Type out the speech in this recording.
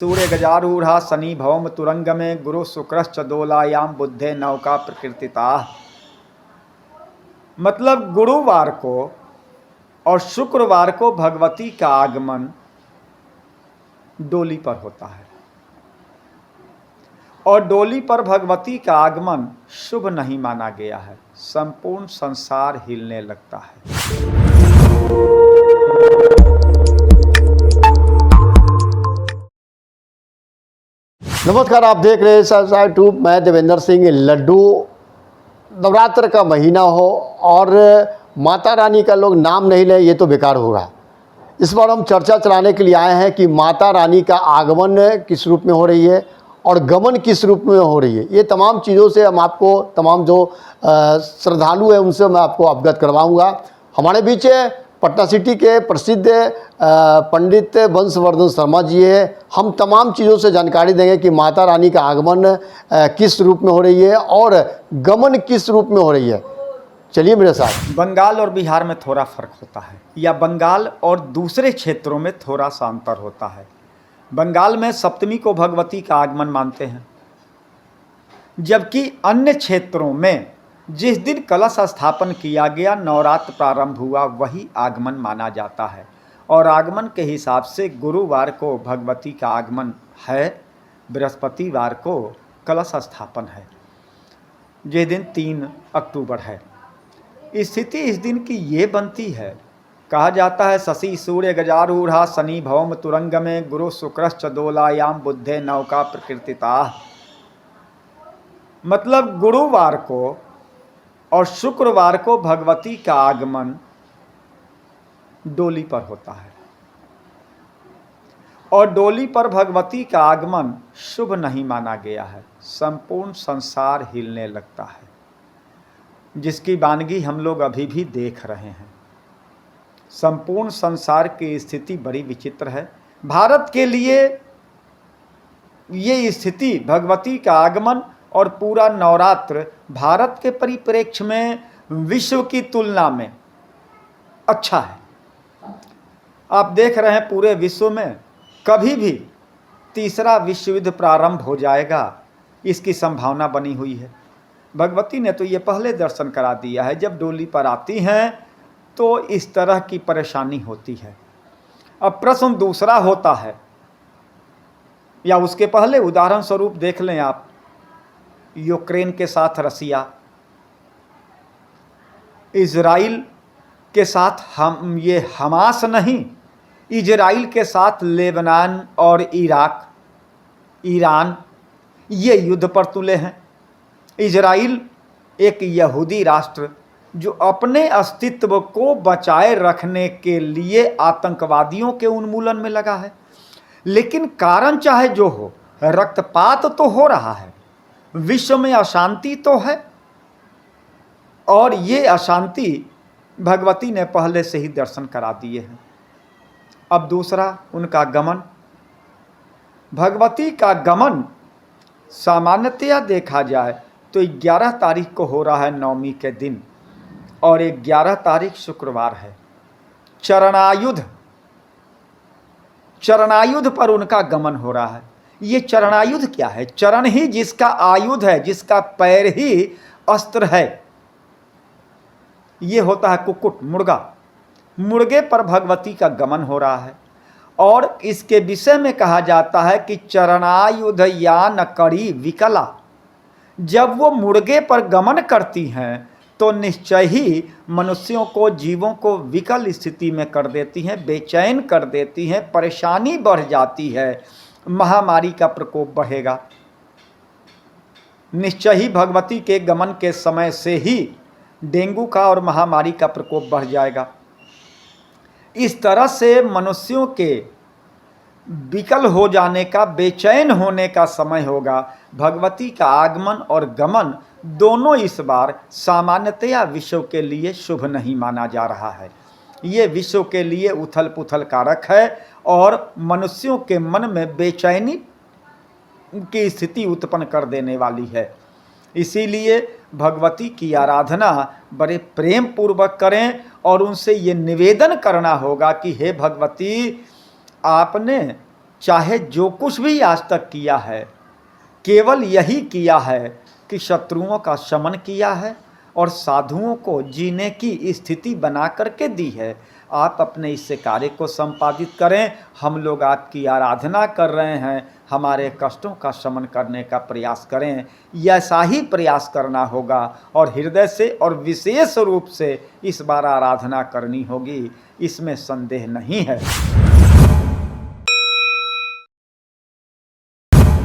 सूर्य गजारूढ़ा शनि भौम तुरंग में गुरु शुक्रश्च दोलायाम बुद्धे नौका प्रकृतिता। मतलब गुरुवार को और शुक्रवार को भगवती का आगमन डोली पर होता है और डोली पर भगवती का आगमन शुभ नहीं माना गया है। संपूर्ण संसार हिलने लगता है। नमस्कार, आप देख रहे हैं सब्सक्राइब टू मैं देवेंद्र सिंह। लड्डू नवरात्र का महीना हो और माता रानी का लोग नाम नहीं ले, ये तो बेकार होगा। इस बार हम चर्चा चलाने के लिए आए हैं कि माता रानी का आगमन किस रूप में हो रही है और गमन किस रूप में हो रही है। ये तमाम चीज़ों से हम आपको, तमाम जो श्रद्धालु हैं उनसे मैं आपको अवगत करवाऊँगा। हमारे बीच पटना सिटी के प्रसिद्ध पंडित वंशवर्धन शर्मा जी है। हम तमाम चीज़ों से जानकारी देंगे कि माता रानी का आगमन किस रूप में हो रही है और गमन किस रूप में हो रही है। चलिए मेरे साथ। बंगाल और बिहार में थोड़ा फर्क होता है, या बंगाल और दूसरे क्षेत्रों में थोड़ा सा अंतर होता है। बंगाल में सप्तमी को भगवती का आगमन मानते हैं, जबकि अन्य क्षेत्रों में जिस दिन कलश स्थापन किया गया, नवरात्र प्रारंभ हुआ, वही आगमन माना जाता है। और आगमन के हिसाब से गुरुवार को भगवती का आगमन है, बृहस्पतिवार को कलश स्थापन है, जिस दिन 3 अक्टूबर है। स्थिति इस दिन की ये बनती है, कहा जाता है शशि सूर्य गजारूढ़ा शनि भौम तुरंग में गुरु शुक्रश्च दोलायाम बुद्धे नौका प्रकृतिता। मतलब गुरुवार को और शुक्रवार को भगवती का आगमन डोली पर होता है और डोली पर भगवती का आगमन शुभ नहीं माना गया है। संपूर्ण संसार हिलने लगता है, जिसकी वानगी हम लोग अभी भी देख रहे हैं। संपूर्ण संसार की स्थिति बड़ी विचित्र है। भारत के लिए ये स्थिति, भगवती का आगमन और पूरा नवरात्र भारत के परिप्रेक्ष्य में विश्व की तुलना में अच्छा है। आप देख रहे हैं पूरे विश्व में कभी भी तीसरा विश्व युद्ध प्रारंभ हो जाएगा, इसकी संभावना बनी हुई है। भगवती ने तो ये पहले दर्शन करा दिया है। जब डोली पर आती हैं तो इस तरह की परेशानी होती है। अब प्रश्न दूसरा होता है, या उसके पहले उदाहरण स्वरूप देख लें आप, यूक्रेन के साथ रसिया, इजराइल के साथ ये हमास नहीं, इजराइल के साथ लेबनान और इराक, ईरान, ये युद्ध पर तुले हैं। इजराइल एक यहूदी राष्ट्र जो अपने अस्तित्व को बचाए रखने के लिए आतंकवादियों के उन्मूलन में लगा है। लेकिन कारण चाहे जो हो, रक्तपात तो हो रहा है, विश्व में अशांति तो है, और ये अशांति भगवती ने पहले से ही दर्शन करा दिए हैं। अब दूसरा उनका गमन। भगवती का गमन सामान्यतया देखा जाए तो 11 तारीख को हो रहा है, नवमी के दिन, और 11 तारीख शुक्रवार है। चरणायुध पर उनका गमन हो रहा है। ये चरणायुध क्या है? चरण ही जिसका आयुध है, जिसका पैर ही अस्त्र है, ये होता है कुक्कुट, मुर्गा। मुर्गे पर भगवती का गमन हो रहा है। और इसके विषय में कहा जाता है कि चरणायुध या न करी विकला। जब वो मुर्गे पर गमन करती हैं तो निश्चय ही मनुष्यों को, जीवों को विकल स्थिति में कर देती हैं, बेचैन कर देती हैं, परेशानी बढ़ जाती है, महामारी का प्रकोप बढ़ेगा। निश्चय ही भगवती के गमन के समय से ही डेंगू का और महामारी का प्रकोप बढ़ जाएगा। इस तरह से मनुष्यों के विकल हो जाने का, बेचैन होने का समय होगा। भगवती का आगमन और गमन दोनों इस बार सामान्यतया विश्व के लिए शुभ नहीं माना जा रहा है। ये विश्व के लिए उथल पुथल कारक है और मनुष्यों के मन में बेचैनी की स्थिति उत्पन्न कर देने वाली है। इसीलिए भगवती की आराधना बड़े प्रेम पूर्वक करें और उनसे ये निवेदन करना होगा कि हे भगवती, आपने चाहे जो कुछ भी आज तक किया है, केवल यही किया है कि शत्रुओं का शमन किया है और साधुओं को जीने की स्थिति बना करके दी है। आप अपने इस कार्य को संपादित करें। हम लोग आपकी आराधना कर रहे हैं, हमारे कष्टों का शमन करने का प्रयास करें। ऐसा ही प्रयास करना होगा और हृदय से और विशेष रूप से इस बार आराधना करनी होगी, इसमें संदेह नहीं है।